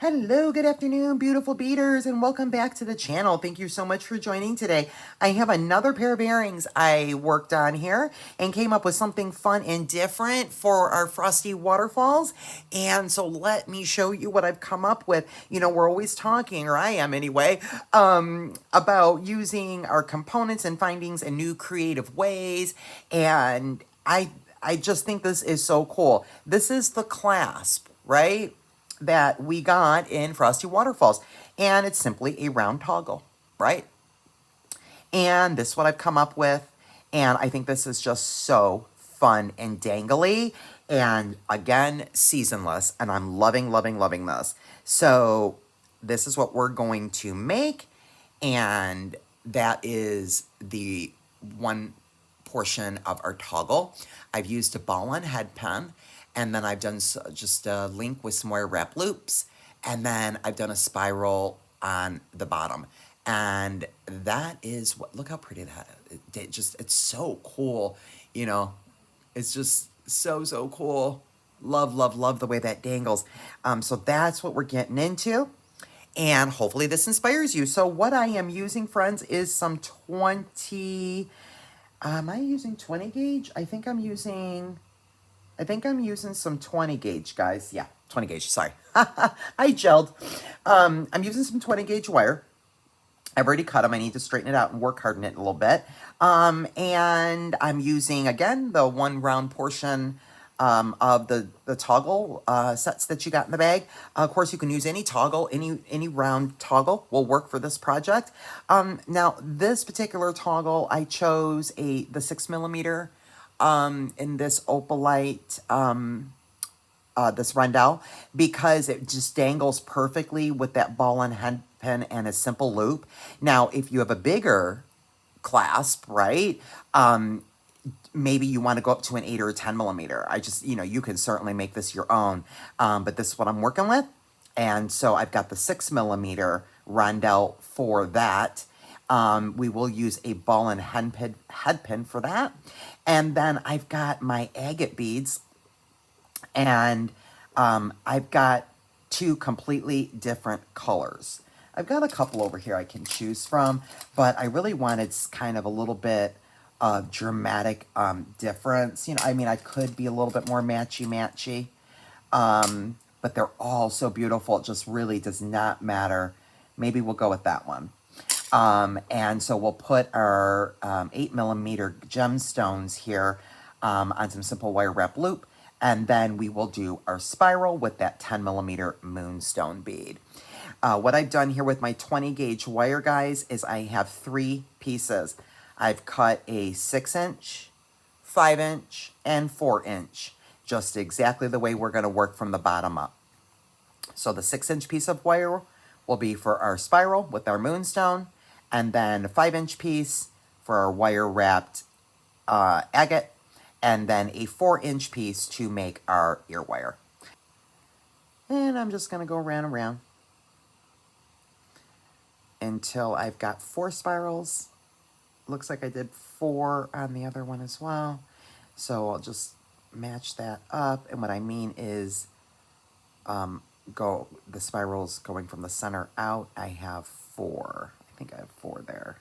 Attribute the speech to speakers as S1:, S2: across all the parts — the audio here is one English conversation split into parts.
S1: Hello, good afternoon, beautiful beaders, and welcome back to the channel. Thank you so much for joining today. I have another pair of earrings I worked on here and came up with something fun and different for our Frosty Waterfalls. And so let me show you what I've come up with. You know, we're always talking, or I am anyway, about using our components and findings in new creative ways. And I just think this is so cool. This is the clasp, right? That we got in Frosty Waterfalls. And it's simply a round toggle, right? And this is what I've come up with. And I think this is just so fun and dangly. And again, seasonless. And I'm loving, loving, loving this. So this is what we're going to make. And that is the one portion of our toggle. I've used a ball-on head pen, and then I've done just a link with some wire wrap loops, and then I've done a spiral on the bottom. And that is what, look how pretty that is. It's so cool, you know, it's just so, so cool. Love, love, love the way that dangles. So that's what we're getting into. And hopefully this inspires you. So what I am using, friends, is some 20... Am I using 20 gauge? I think I'm using some 20 gauge, guys. Yeah, 20 gauge, sorry. I gelled. I'm using some 20 gauge wire. I've already cut them. I need to straighten it out and work hard on it a little bit. And I'm using, again, the one round portion of the toggle sets that you got in the bag. Of course, you can use any toggle, any round toggle will work for this project. Now, this particular toggle, I chose the 6mm in this opalite, this rondelle, because it just dangles perfectly with that ball and head pin and a simple loop. Now, if you have a bigger clasp, right, maybe you want to go up to an 8 or a 10mm. You can certainly make this your own, but this is what I'm working with. And so I've got the 6mm rondelle for that. We will use a ball and head pin for that. And then I've got my agate beads, and I've got two completely different colors. I've got a couple over here I can choose from, but I really wanted kind of a little bit of dramatic difference. You know, I mean, I could be a little bit more matchy-matchy, but they're all so beautiful. It just really does not matter. Maybe we'll go with that one. And so we'll put our 8mm gemstones here on some simple wire wrap loop, and then we will do our spiral with that 10mm moonstone bead. What I've done here with my 20 gauge wire, guys, is I have 3 pieces. I've cut a 6-inch, 5-inch, and 4-inch, just exactly the way we're going to work from the bottom up. So the 6-inch piece of wire will be for our spiral with our moonstone, and then a 5-inch piece for our wire wrapped agate, and then a 4-inch piece to make our ear wire. And I'm just going to go around and around until I've got 4 spirals. Looks like I did 4 on the other one as well. So I'll just match that up. And what I mean is the spirals going from the center out. I have 4. I think I have 4 there.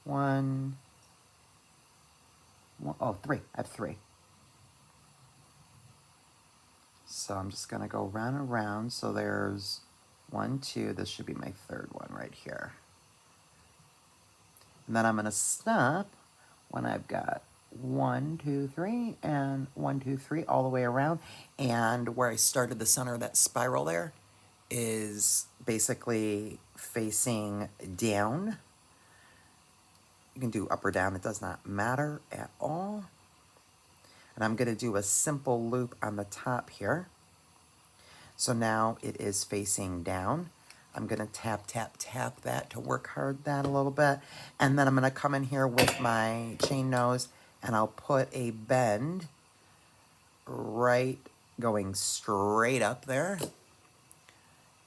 S1: 3. I have 3. So I'm just going to go round and around. So there's 1, 2. This should be my 3rd one right here. And then I'm going to stop when I've got 1, 2, 3, and 1, 2, 3 all the way around. And where I started the center of that spiral there is basically facing down. You can do up or down. It does not matter at all. And I'm going to do a simple loop on the top here. So now it is facing down. I'm going to tap, tap, tap that to work hard that a little bit. And then I'm going to come in here with my chain nose, and I'll put a bend right going straight up there.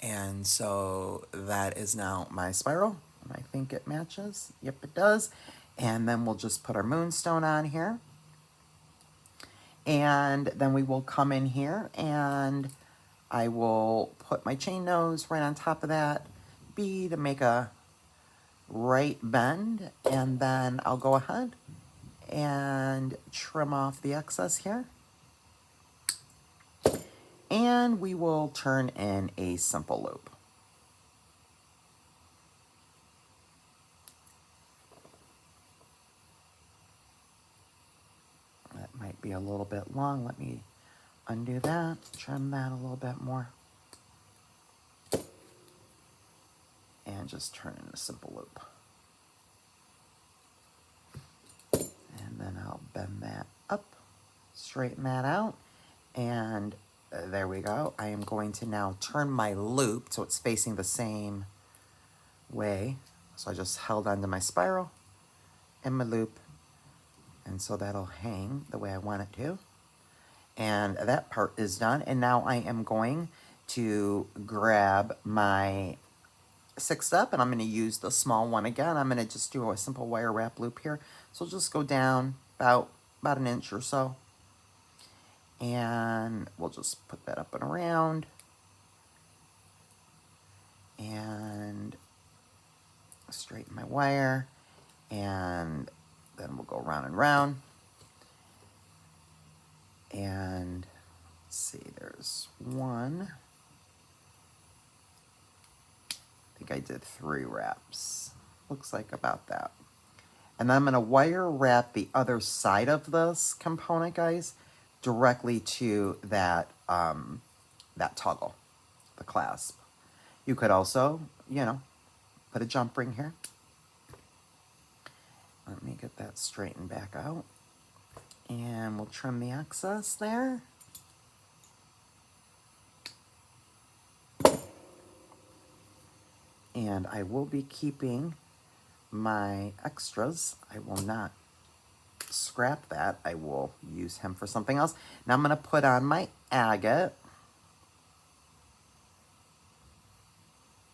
S1: And so that is now my spiral. And I think it matches. Yep, it does. And then we'll just put our moonstone on here. And then we will come in here and I will put my chain nose right on top of that bead to make a right bend, and then I'll go ahead and trim off the excess here. And we will turn in a simple loop. That might be a little bit long. Let me undo that, trim that a little bit more. And just turn in a simple loop. And then I'll bend that up, straighten that out, and there we go. I am going to now turn my loop so it's facing the same way. So I just held onto my spiral and my loop, and so that'll hang the way I want it to. And that part is done. And now I am going to grab my 6-step, and I'm going to use the small one again. I'm going to just do a simple wire wrap loop here. So just go down about an inch or so. And we'll just put that up and around. And straighten my wire. And then we'll go round and round. And let's see, there's one. I think I did 3 wraps. Looks like about that. And then I'm going to wire wrap the other side of this component, guys, directly to that, that toggle, the clasp. You could also, you know, put a jump ring here. Let me get that straightened back out. And we'll trim the excess there. And I will be keeping my extras. I will not scrap that. I will use him for something else. Now I'm going to put on my agate.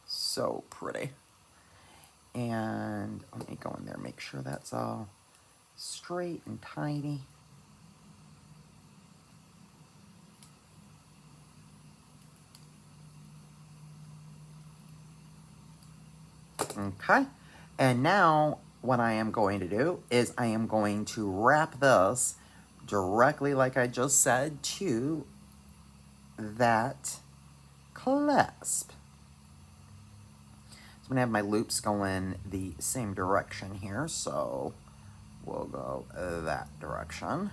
S1: So pretty. And let me go in there, make sure that's all straight and tidy. Okay, and now what I am going to do is I am going to wrap this directly, like I just said, to that clasp. So I'm going to have my loops going the same direction here, so we'll go that direction.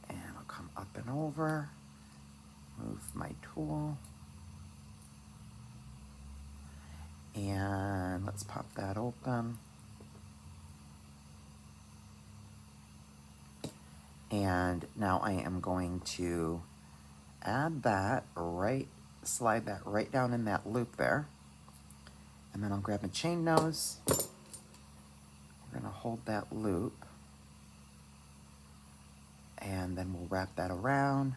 S1: And I'll come up and over, move my tool. And let's pop that open. And now I am going to add that right, slide that right down in that loop there. And then I'll grab a chain nose. We're gonna hold that loop. And then we'll wrap that around.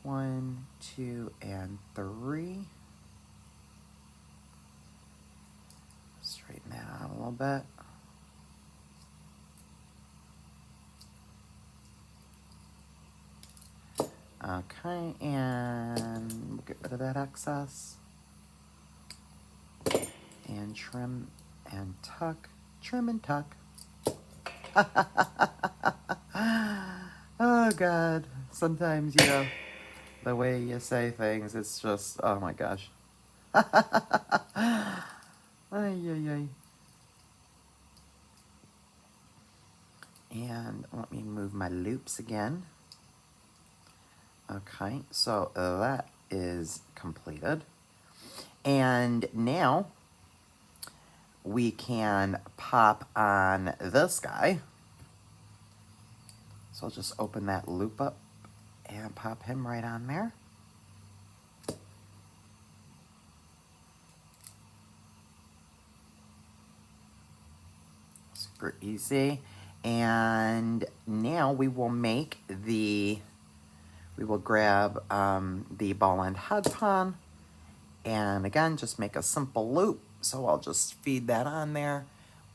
S1: 1, 2, and 3. Straighten that out a little bit. Okay, and we'll get rid of that excess. And trim and tuck, trim and tuck. Oh God, sometimes, you know, the way you say things, it's just, oh my gosh. Ay, ay, ay. And let me move my loops again. Okay, so that is completed. And now we can pop on this guy. So I'll just open that loop up and pop him right on there. Super easy. And now we will make the, we will grab the ball end headpin, and again, just make a simple loop. So I'll just feed that on there.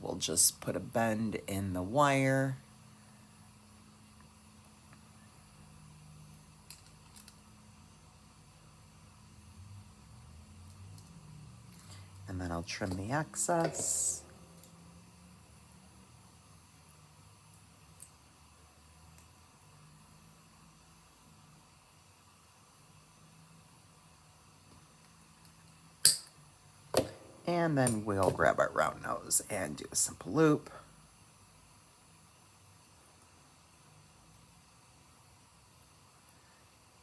S1: We'll just put a bend in the wire. I'll trim the excess. And then we'll grab our round nose and do a simple loop.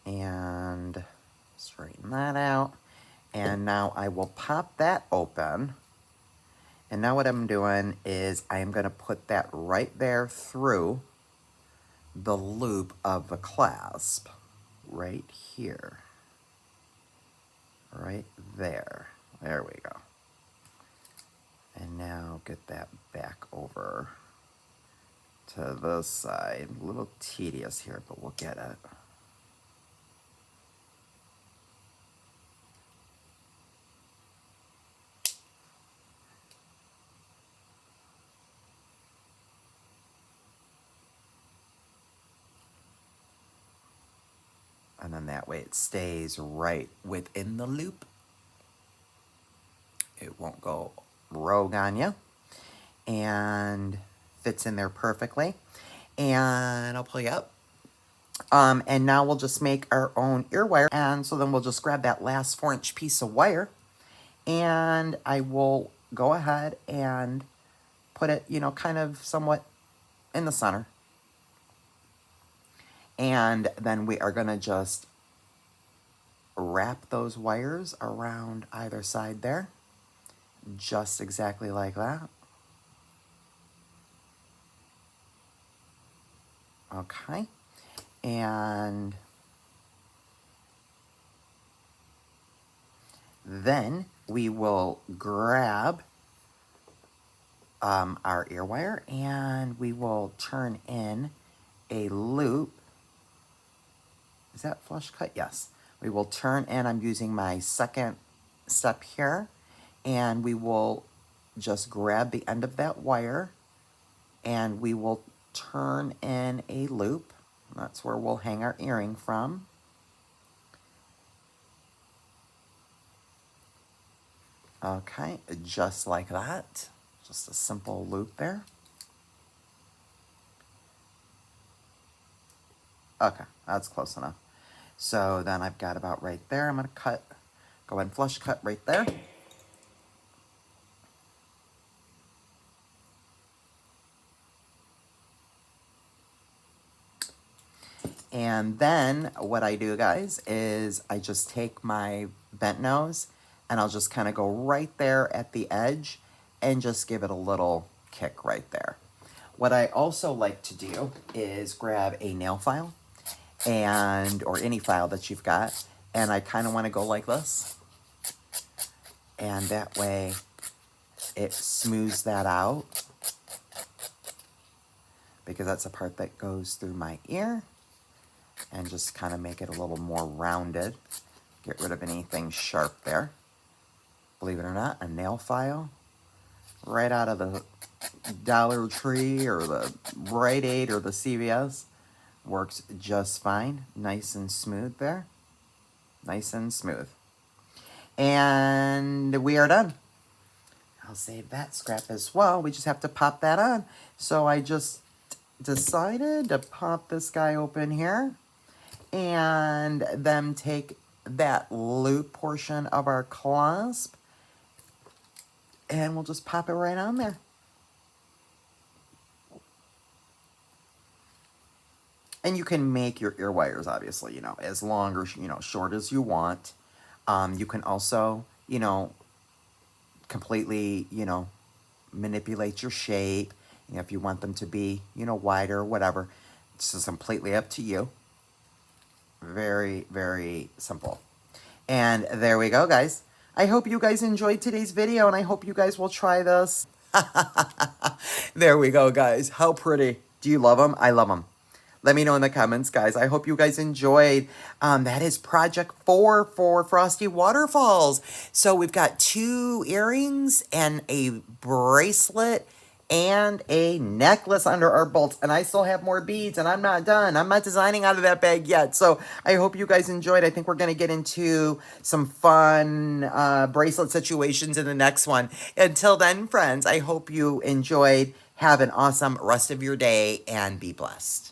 S1: And straighten that out. And now I will pop that open. And now what I'm doing is I'm going to put that right there through the loop of the clasp. Right here. Right there. There we go. And now get that back over to this side. A little tedious here, but we'll get it. And then that way it stays right within the loop. It won't go rogue on you. And fits in there perfectly. And I'll pull you up. And now we'll just make our own ear wire. And so then we'll just grab that last 4-inch piece of wire. And I will go ahead and put it, you know, kind of somewhat in the center. And then we are going to just wrap those wires around either side there. Just exactly like that. Okay. And then we will grab our ear wire and we will turn in a loop. Is that flush cut? Yes. We will turn in, I'm using my second step here, and we will just grab the end of that wire and we will turn in a loop. That's where we'll hang our earring from. Okay, just like that. Just a simple loop there. Okay, that's close enough. So then I've got about right there. I'm going to go ahead and flush cut right there. And then what I do, guys, is I just take my bent nose and I'll just kind of go right there at the edge and just give it a little kick right there. What I also like to do is grab a nail file or any file that you've got, and I kind of want to go like this. And that way it smooths that out, because that's a part that goes through my ear, and just kind of make it a little more rounded. Get rid of anything sharp there. Believe it or not, a nail file right out of the Dollar Tree or the Rite Aid or the CVS works just fine. Nice and smooth there. Nice and smooth. And we are done. I'll save that scrap as well. We just have to pop that on. So I just decided to pop this guy open here and then take that loop portion of our clasp and we'll just pop it right on there. And you can make your ear wires, obviously, you know, as long or, you know, short as you want. You can also, you know, completely, you know, manipulate your shape. You know, if you want them to be, you know, wider or whatever. It's just completely up to you. Very, very simple. And there we go, guys. I hope you guys enjoyed today's video, and I hope you guys will try this. There we go, guys. How pretty. Do you love them? I love them. Let me know in the comments, guys. I hope you guys enjoyed. That is Project 4 for Frosty Waterfalls. So we've got 2 earrings and a bracelet and a necklace under our bolts. And I still have more beads, and I'm not done. I'm not designing out of that bag yet. So I hope you guys enjoyed. I think we're going to get into some fun bracelet situations in the next one. Until then, friends, I hope you enjoyed. Have an awesome rest of your day and be blessed.